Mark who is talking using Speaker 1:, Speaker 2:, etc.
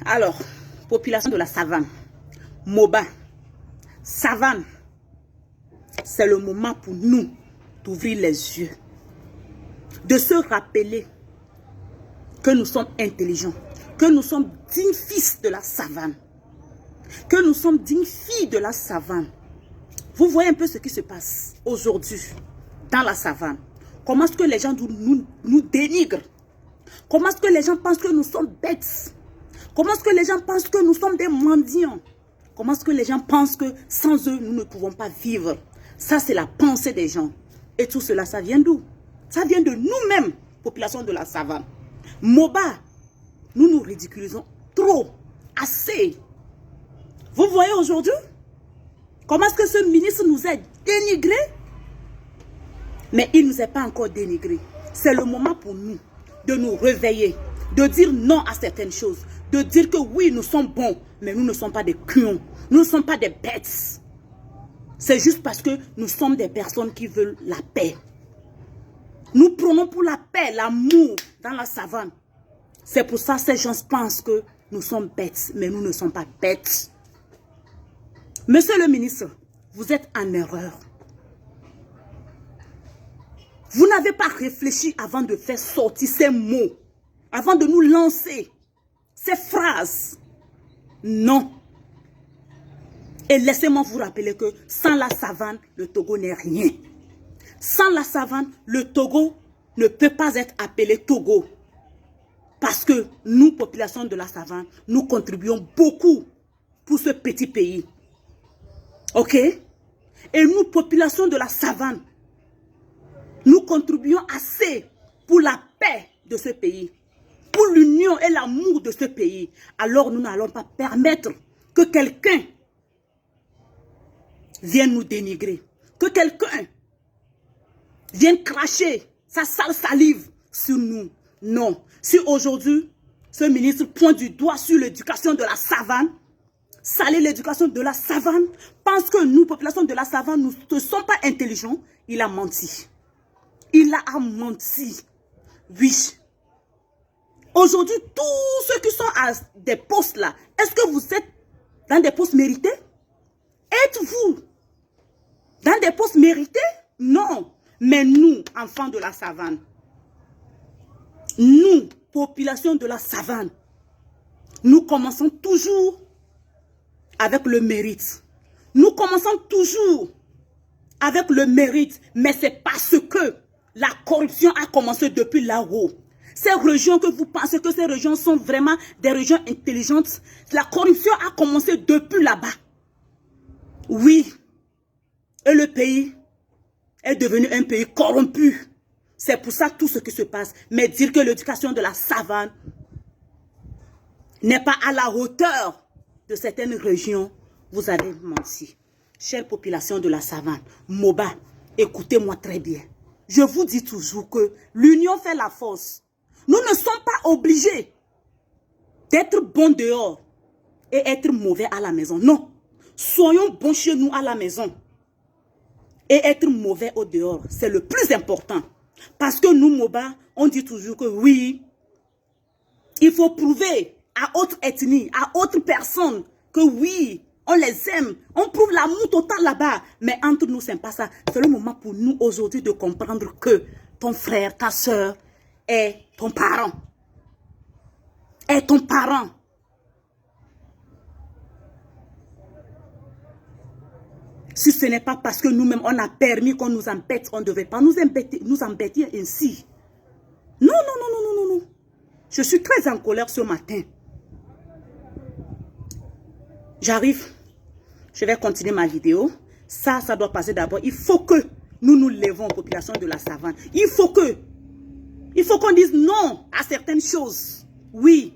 Speaker 1: Alors, population de la savane, Moba, savane, c'est le moment pour nous d'ouvrir les yeux, de se rappeler que nous sommes intelligents, que nous sommes dignes fils de la savane, que nous sommes dignes filles de la savane. Vous voyez un peu ce qui se passe aujourd'hui dans la savane. Comment est-ce que les gens nous dénigrent? Comment est-ce que les gens pensent que nous sommes bêtes? Comment est-ce que les gens pensent que nous sommes des mendiants? Comment est-ce que les gens pensent que sans eux, nous ne pouvons pas vivre? Ça, c'est la pensée des gens. Et tout cela, ça vient d'où? Ça vient de nous-mêmes, population de la savane. Moba, nous nous ridiculisons trop, assez. Vous voyez aujourd'hui? Comment est-ce que ce ministre nous a dénigrés? Mais il ne nous a pas encore dénigrés. C'est le moment pour nous de nous réveiller, de dire non à certaines choses, de dire que oui, nous sommes bons, mais nous ne sommes pas des cuons, nous ne sommes pas des bêtes. C'est juste parce que nous sommes des personnes qui veulent la paix. Nous prenons pour la paix, l'amour dans la savane. C'est pour ça que ces gens pensent que nous sommes bêtes, mais nous ne sommes pas bêtes. Monsieur le ministre, vous êtes en erreur. Vous n'avez pas réfléchi avant de faire sortir ces mots, avant de nous lancer ces phrases. Non. Et laissez-moi vous rappeler que sans la savane, le Togo n'est rien. Sans la savane, le Togo ne peut pas être appelé Togo. Parce que nous, population de la savane, nous contribuons beaucoup pour ce petit pays. Ok? Et nous, population de la savane, nous contribuons assez pour la paix de ce pays, pour l'union et l'amour de ce pays. Alors nous n'allons pas permettre que quelqu'un vienne nous dénigrer, que quelqu'un vienne cracher sa sale salive sur nous. Non. Si aujourd'hui, ce ministre pointe du doigt sur l'éducation de la savane, salir l'éducation de la savane, pense que nous, population de la savane, nous ne sommes pas intelligents, il a menti. Il a menti. Oui. Aujourd'hui, tous ceux qui sont à des postes là, est-ce que vous êtes dans des postes mérités? Êtes-vous dans des postes mérités? Non. Mais nous, enfants de la savane, nous, population de la savane, nous commençons toujours avec le mérite. Nous commençons toujours avec le mérite, mais c'est parce que la corruption a commencé depuis là-haut. Ces régions que vous pensez que ces régions sont vraiment des régions intelligentes, la corruption a commencé depuis là-bas. Oui. Et le pays est devenu un pays corrompu. C'est pour ça tout ce qui se passe. Mais dire que l'éducation de la savane n'est pas à la hauteur de certaines régions, vous avez menti. Chère population de la savane, Moba, écoutez-moi très bien. Je vous dis toujours que l'union fait la force. Nous ne sommes pas obligés d'être bons dehors et être mauvais à la maison. Non. Soyons bons chez nous à la maison et être mauvais au dehors. C'est le plus important. Parce que nous, Moba, on dit toujours que oui, il faut prouver à autre ethnie, à autre personne que oui, on les aime. On prouve l'amour total là-bas. Mais entre nous, ce n'est pas ça. C'est le moment pour nous aujourd'hui de comprendre que ton frère, ta soeur est ton parent. Est ton parent. Si ce n'est pas parce que nous-mêmes, on a permis qu'on nous embête, on ne devait pas nous embêter ainsi. Non, non, non, non, non, non, non. Je suis très en colère ce matin. J'arrive. Je vais continuer ma vidéo. Ça doit passer d'abord. Il faut que nous nous levons, population de la savane. Il faut qu'on dise non à certaines choses. Oui.